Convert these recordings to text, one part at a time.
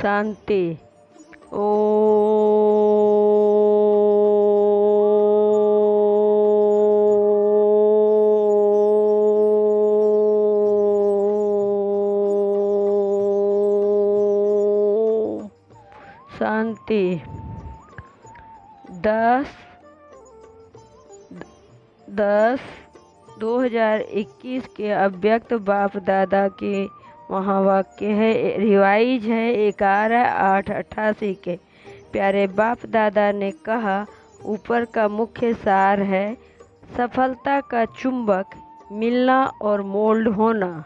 शांति। ओ शांति। 10/10/2021 के अव्यक्त बाप दादा के महावाक्य है। रिवाइज है 11/8/88 के। प्यारे बाप दादा ने कहा, ऊपर का मुख्य सार है सफलता का चुंबक मिलना और मोल्ड होना।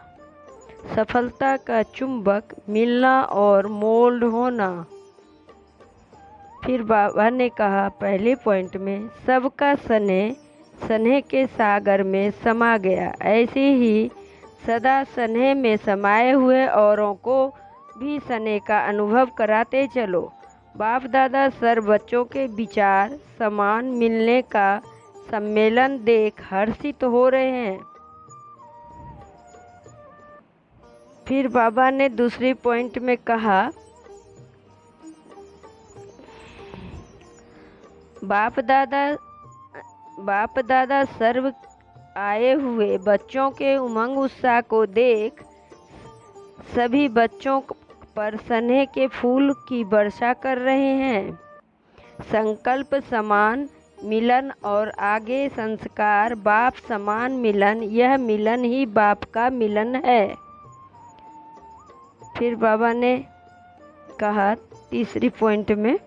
सफलता का चुंबक मिलना और मोल्ड होना। फिर बाबा ने कहा, पहले पॉइंट में सबका स्नेह स्नेह के सागर में समा गया, ऐसे ही सदा स्नेह में समाये हुए औरों को भी स्नेह का अनुभव कराते चलो। बाप दादा सर्व बच्चों के विचार समान मिलने का सम्मेलन देख हर्षित हो रहे हैं। फिर बाबा ने दूसरी पॉइंट में कहा, बाप दादा सर्व आए हुए बच्चों के उमंग उत्साह को देख सभी बच्चों पर स्नेह के फूल की वर्षा कर रहे हैं। संकल्प समान मिलन और आगे संस्कार बाप समान मिलन, यह मिलन ही बाप का मिलन है। फिर बाबा ने कहा तीसरी पॉइंट में,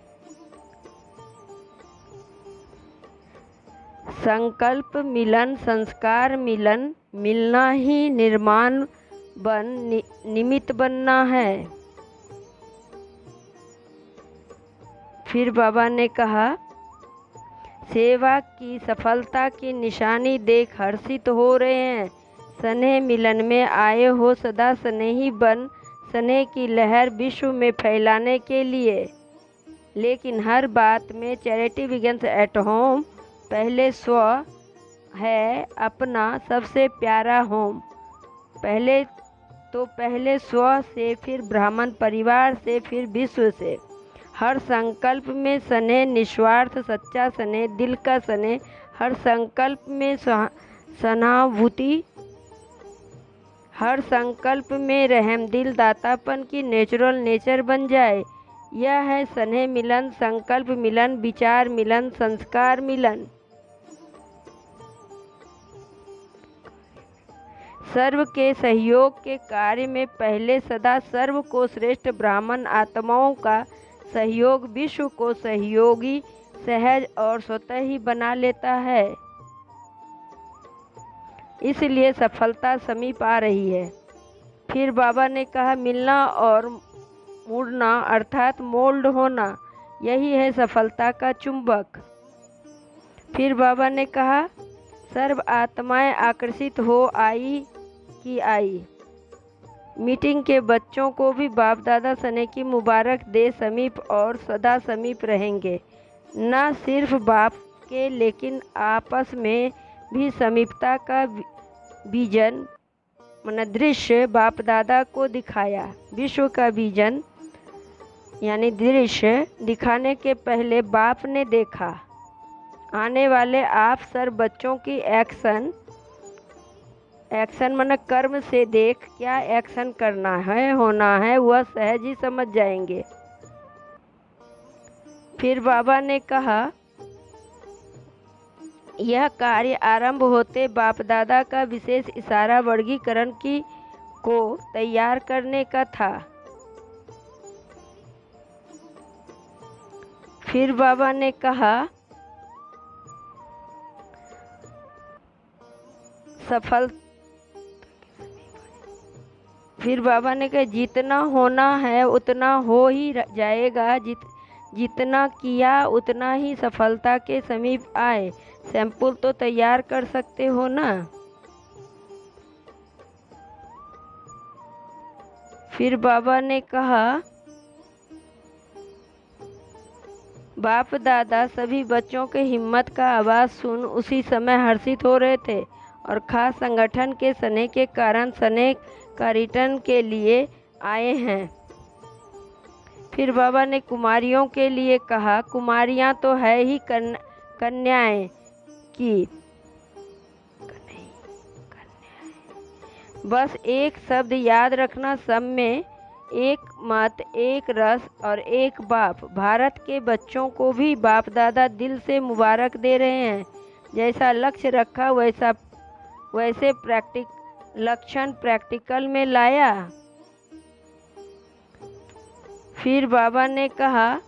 संकल्प मिलन संस्कार मिलन, मिलना ही निर्माण निमित्त बनना है। फिर बाबा ने कहा, सेवा की सफलता की निशानी देख हर्षित हो रहे हैं। स्नेह मिलन में आए हो सदा स्नेही बन स्नेह की लहर विश्व में फैलाने के लिए। लेकिन हर बात में चैरिटी बिगिंस एट होम। पहले स्व है अपना सबसे प्यारा होम। पहले स्व से, फिर ब्राह्मण परिवार से, फिर विश्व से। हर संकल्प में स्नेह, निस्वार्थ सच्चा स्नेह, दिल का स्नेह। हर संकल्प में सहानुभूति, हर संकल्प में रहम दिल, दातापन की नेचुरल नेचर बन जाए। यह है स्नेह मिलन, संकल्प मिलन, विचार मिलन, संस्कार मिलन। सर्व के सहयोग के कार्य में पहले सदा सर्व को श्रेष्ठ ब्राह्मण आत्माओं का सहयोग विश्व को सहयोगी, सहज और स्वतः ही बना लेता है। इसलिए सफलता समीप आ रही है। फिर बाबा ने कहा, मिलना और मुड़ना अर्थात मोल्ड होना, यही है सफलता का चुंबक। फिर बाबा ने कहा, सर्व आत्माएं आकर्षित हो आई की आई। मीटिंग के बच्चों को भी बाप दादा स्नेह की मुबारक दे समीप और सदा समीप रहेंगे। न सिर्फ बाप के लेकिन आपस में भी समीपता का विजन दृश्य बाप दादा को दिखाया। विश्व का विजन यानी दृश्य दिखाने के पहले बाप ने देखा। आने वाले आप सर्व बच्चों की एक्शन कर्म से देख क्या एक्शन करना है, होना है, वह सहज ही समझ जाएंगे। फिर बाबा ने कहा, यह कार्य आरंभ होते बाप दादा का विशेष इशारा वर्गीकरण को तैयार करने का था। फिर बाबा ने कहा, जितना होना है उतना हो ही जाएगा। जितना किया उतना ही सफलता के समीप आए। सैंपल तो तैयार कर सकते हो ना। फिर बाबा ने कहा, बाप दादा सभी बच्चों के हिम्मत का आवाज़ सुन उसी समय हर्षित हो रहे थे और खास संगठन के स्नेह के कारण स्नेह का रिटर्न के लिए आए हैं। फिर बाबा ने कुमारियों के लिए कहा, कुमारियाँ तो है ही कन्याएं की, बस एक शब्द याद रखना, सब में एक मत, एक रस और एक बाप। भारत के बच्चों को भी बाप दादा दिल से मुबारक दे रहे हैं। जैसा लक्ष्य रखा वैसे लक्षण प्रैक्टिकल में लाया। फिर बाबा ने कहा,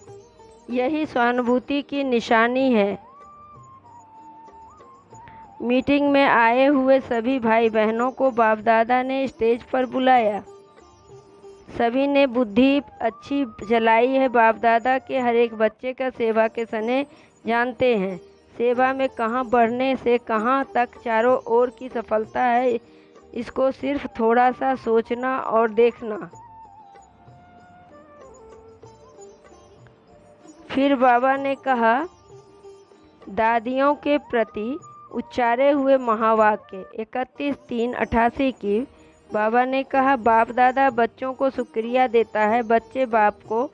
यही सहानुभूति की निशानी है। मीटिंग में आए हुए सभी भाई बहनों को बाप दादा ने स्टेज पर बुलाया। सभी ने बुद्धि अच्छी चलाई है। बाप दादा के हर एक बच्चे का सेवा के सने जानते हैं। सेवा में कहाँ बढ़ने से कहाँ तक चारों ओर की सफलता है, इसको सिर्फ थोड़ा सा सोचना और देखना। फिर बाबा ने कहा, दादियों के प्रति उच्चारे हुए महावाक्य 31/3/88 की। बाबा ने कहा, बाप दादा बच्चों को शुक्रिया देता है। बच्चे बाप को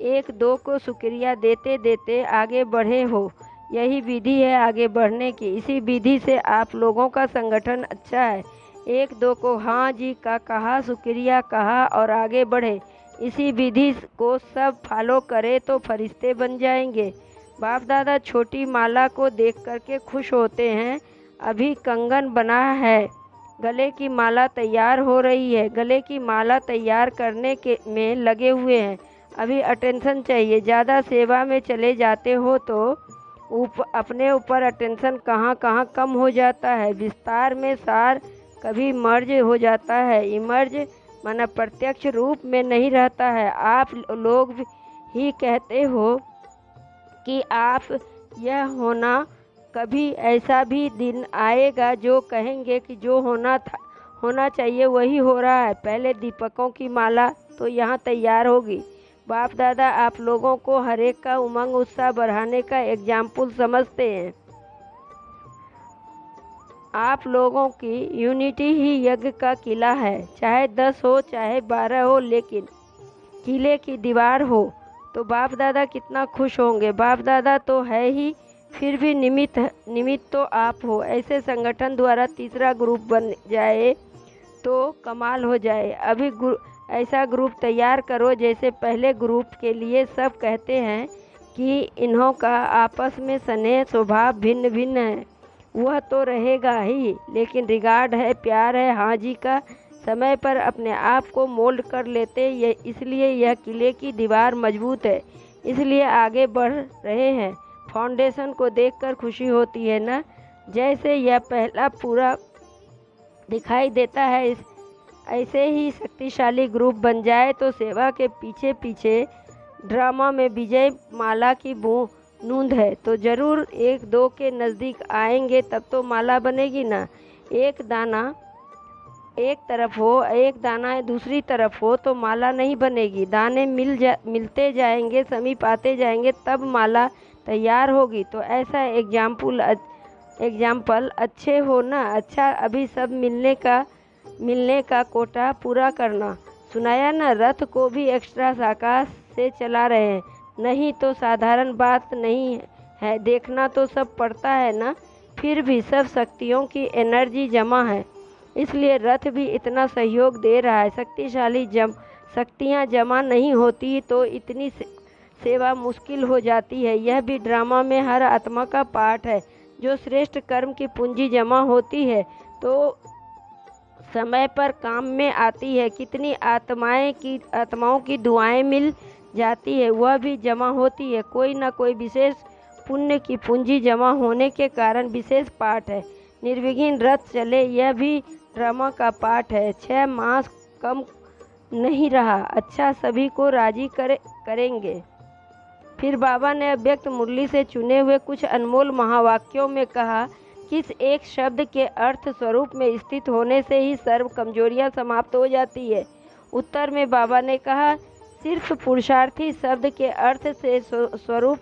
1-2 को शुक्रिया देते देते आगे बढ़े हो। यही विधि है आगे बढ़ने की। इसी विधि से आप लोगों का संगठन अच्छा है। 1-2 को हाँ जी का कहा, शुक्रिया कहा और आगे बढ़े। इसी विधि को सब फॉलो करें तो फरिश्ते बन जाएंगे। बाप दादा छोटी माला को देख करके खुश होते हैं। अभी कंगन बना है, गले की माला तैयार हो रही है। गले की माला तैयार करने के में लगे हुए हैं। अभी अटेंशन चाहिए। ज़्यादा सेवा में चले जाते हो तो अपने ऊपर अटेंशन कहाँ कहाँ कम हो जाता है। विस्तार में सार कभी मर्ज हो जाता है। इमर्ज माना प्रत्यक्ष रूप में नहीं रहता है। आप लोग ही कहते हो कि आप यह होना, कभी ऐसा भी दिन आएगा जो कहेंगे कि जो होना चाहिए वही हो रहा है। पहले दीपकों की माला तो यहाँ तैयार होगी। बाप दादा आप लोगों को हर एक का उमंग उत्साह बढ़ाने का एग्जाम्पल समझते हैं। आप लोगों की यूनिटी ही यज्ञ का किला है। चाहे 10 हो चाहे 12 हो, लेकिन किले की दीवार हो तो बाप दादा कितना खुश होंगे। बाप दादा तो है ही, फिर भी निमित्त तो आप हो। ऐसे संगठन द्वारा तीसरा ग्रुप बन जाए तो कमाल हो जाए। अभी ऐसा ग्रुप तैयार करो जैसे पहले ग्रुप के लिए सब कहते हैं कि इन्हों का आपस में स्नेह स्वभाव भिन्न भिन्न है। वह तो रहेगा ही, लेकिन रिगार्ड है, प्यार है, हाँ जी का समय पर अपने आप को मोल्ड कर लेते। इसलिए यह किले की दीवार मजबूत है, इसलिए आगे बढ़ रहे हैं। फाउंडेशन को देखकर खुशी होती है ना। जैसे यह पहला पूरा दिखाई देता है, ऐसे ही शक्तिशाली ग्रुप बन जाए तो सेवा के पीछे पीछे ड्रामा में विजय माला की नूंद है तो ज़रूर 1-2 के नज़दीक आएंगे, तब तो माला बनेगी ना। एक दाना एक तरफ हो, एक दाना दूसरी तरफ हो तो माला नहीं बनेगी। दाने मिलते जाएंगे, समीप आते जाएंगे, तब माला तैयार होगी। तो ऐसा एग्जाम्पल अच्छे हो ना। अच्छा, अभी सब मिलने का कोटा पूरा करना। सुनाया ना, रथ को भी एक्स्ट्रा आकाश से चला रहे हैं। नहीं तो साधारण बात नहीं है, देखना तो सब पड़ता है ना। फिर भी सब शक्तियों की एनर्जी जमा है, इसलिए रथ भी इतना सहयोग दे रहा है। शक्तिशाली शक्तियाँ जमा नहीं होती तो इतनी सेवा मुश्किल हो जाती है। यह भी ड्रामा में हर आत्मा का पार्ट है। जो श्रेष्ठ कर्म की पूंजी जमा होती है तो समय पर काम में आती है। कितनी आत्माओं की दुआएं मिल जाती है, वह भी जमा होती है। कोई ना कोई विशेष पुण्य की पूंजी जमा होने के कारण विशेष पाठ है। निर्विघ्न रथ चले, यह भी ड्रामा का पार्ट है। 6 मास कम नहीं रहा। अच्छा, सभी को राजी करेंगे। फिर बाबा ने अव्यक्त मुरली से चुने हुए कुछ अनमोल महावाक्यों में कहा, किस एक शब्द के अर्थ स्वरूप में स्थित होने से ही सर्व कमजोरियां समाप्त हो जाती है। उत्तर में बाबा ने कहा, सिर्फ पुरुषार्थी शब्द के अर्थ से स्वरूप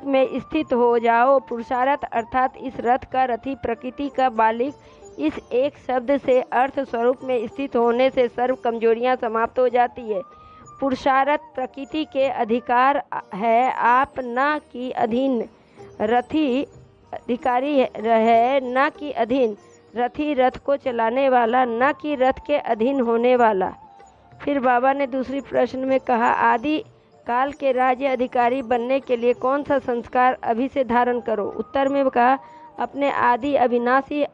में स्थित हो जाओ। पुरुषार्थ अर्थात इस रथ का रथी प्रकृति का बालिक, इस एक शब्द से अर्थ स्वरूप में स्थित होने से सर्व कमजोरियां समाप्त हो जाती है। पुरुषार्थ प्रकृति के अधिकार है, आप न कि अधीन। रथी अधिकारी है न कि अधीन। रथी रथ को चलाने वाला न कि रथ के अधीन होने वाला। फिर बाबा ने दूसरी प्रश्न में कहा, आदि काल के राज्य अधिकारी बनने के लिए कौन सा संस्कार अभी से धारण करो। उत्तर में कहा, अपने आदि अविनाशी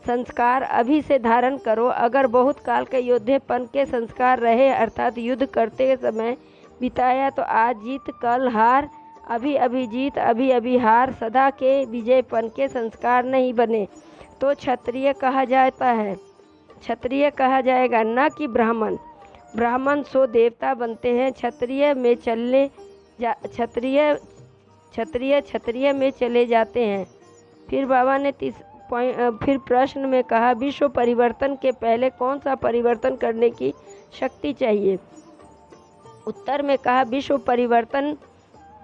संस्कार अभी से धारण करो। अगर बहुत काल के योद्धेपन के संस्कार रहे, अर्थात युद्ध करते समय बिताया, तो आज जीत कल हार, अभी अभी जीत अभी अभी हार, सदा के विजयपन के संस्कार नहीं बने तो क्षत्रिय कहा जाता है, क्षत्रिय कहा जाएगा, न कि ब्राह्मण। ब्राह्मण सो देवता बनते हैं, क्षत्रिय में चले जाते हैं। फिर बाबा ने फिर प्रश्न में कहा, विश्व परिवर्तन के पहले कौन सा परिवर्तन करने की शक्ति चाहिए। उत्तर में कहा, विश्व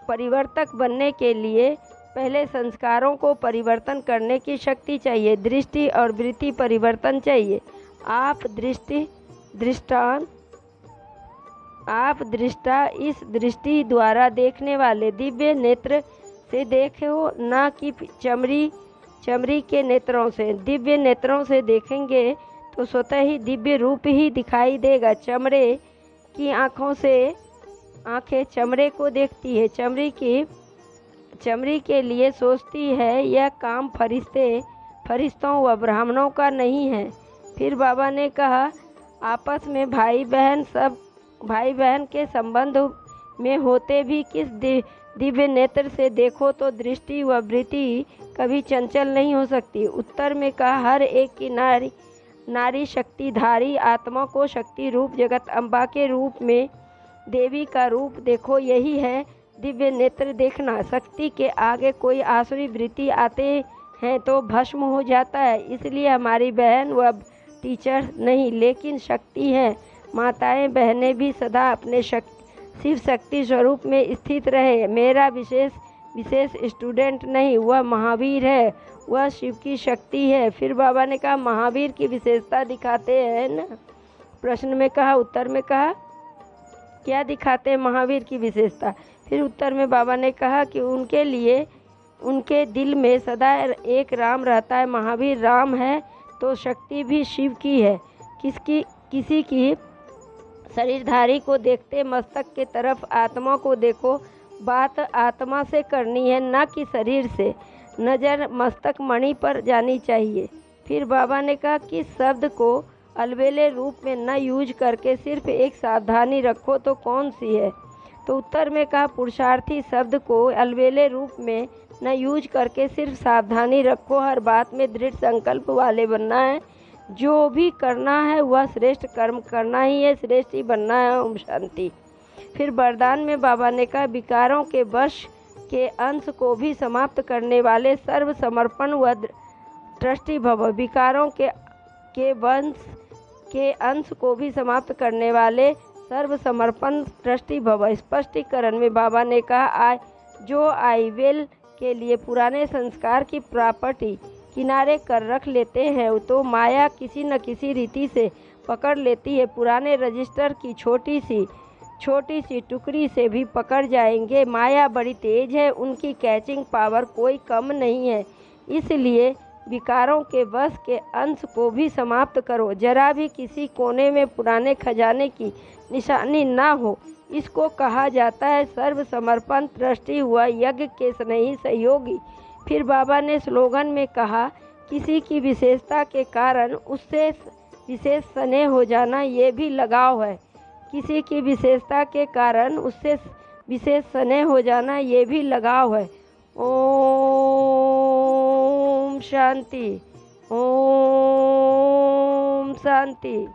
परिवर्तक बनने के लिए पहले संस्कारों को परिवर्तन करने की शक्ति चाहिए, दृष्टि और वृत्ति परिवर्तन चाहिए। आप दृष्टा इस दृष्टि द्वारा देखने वाले दिव्य नेत्र से देखो, न कि चमड़ी के नेत्रों से। दिव्य नेत्रों से देखेंगे तो स्वतः ही दिव्य रूप ही दिखाई देगा। चमड़े की आँखें चमड़े को देखती है, चमड़ी के लिए सोचती है। यह काम फरिश्तों व ब्राह्मणों का नहीं है। फिर बाबा ने कहा, आपस में भाई बहन के संबंध में होते भी किस दिव्य नेत्र से देखो तो दृष्टि व वृत्ति कभी चंचल नहीं हो सकती। उत्तर में कहा, हर एक की नारी शक्तिधारी आत्मा को शक्ति रूप जगत अम्बा के रूप में देवी का रूप देखो, यही है दिव्य नेत्र देखना। शक्ति के आगे कोई आसुरी वृत्ति आते हैं तो भस्म हो जाता है। इसलिए हमारी बहन व टीचर नहीं, लेकिन शक्ति है। माताएं बहनें भी सदा अपने शिव शक्ति स्वरूप में स्थित रहे। मेरा विशेष स्टूडेंट नहीं, वह महावीर है, वह शिव की शक्ति है। फिर बाबा ने कहा, महावीर की विशेषता दिखाते हैं ना। प्रश्न में कहा, उत्तर में कहा, क्या दिखाते हैं महावीर की विशेषता। फिर उत्तर में बाबा ने कहा कि उनके दिल में सदा एक राम रहता है। महावीर राम है तो शक्ति भी शिव की है। किसी की शरीरधारी को देखते मस्तक के तरफ आत्मा को देखो। बात आत्मा से करनी है, न कि शरीर से। नज़र मस्तक मणि पर जानी चाहिए। फिर बाबा ने कहा कि शब्द को अलबेले रूप में न यूज करके सिर्फ एक सावधानी रखो तो कौन सी है। तो उत्तर में कहा, पुरुषार्थी शब्द को अलबेले रूप में न यूज करके सिर्फ सावधानी रखो। हर बात में दृढ़ संकल्प वाले बनना है। जो भी करना है वह श्रेष्ठ कर्म करना ही है, श्रेष्ठ ही बनना है। ओम शांति। फिर वरदान में बाबा ने कहा, विकारों के वश के अंश को भी समाप्त करने वाले सर्व समर्पण व ट्रस्टी भव। विकारों के वंश के अंश को भी समाप्त करने वाले सर्व समर्पण ट्रस्टी भव। स्पष्टीकरण में बाबा ने कहा, जो आईवेल के लिए पुराने संस्कार की प्रॉपर्टी किनारे कर रख लेते हैं तो माया किसी न किसी रीति से पकड़ लेती है। पुराने रजिस्टर की छोटी सी टुकड़ी से भी पकड़ जाएंगे। माया बड़ी तेज है, उनकी कैचिंग पावर कोई कम नहीं है। इसलिए विकारों के वश के अंश को भी समाप्त करो। जरा भी किसी कोने में पुराने खजाने की निशानी ना हो। इसको कहा जाता है सर्व समर्पण ट्रस्टी हुआ यज्ञ के स्नेही सहयोगी। फिर बाबा ने स्लोगन में कहा, किसी की विशेषता के कारण उससे विशेष स्नेह हो जाना ये भी लगाव है। किसी की विशेषता के कारण उससे विशेष स्नेह हो जाना ये भी लगाव है। ओम शांति, ओम शांति।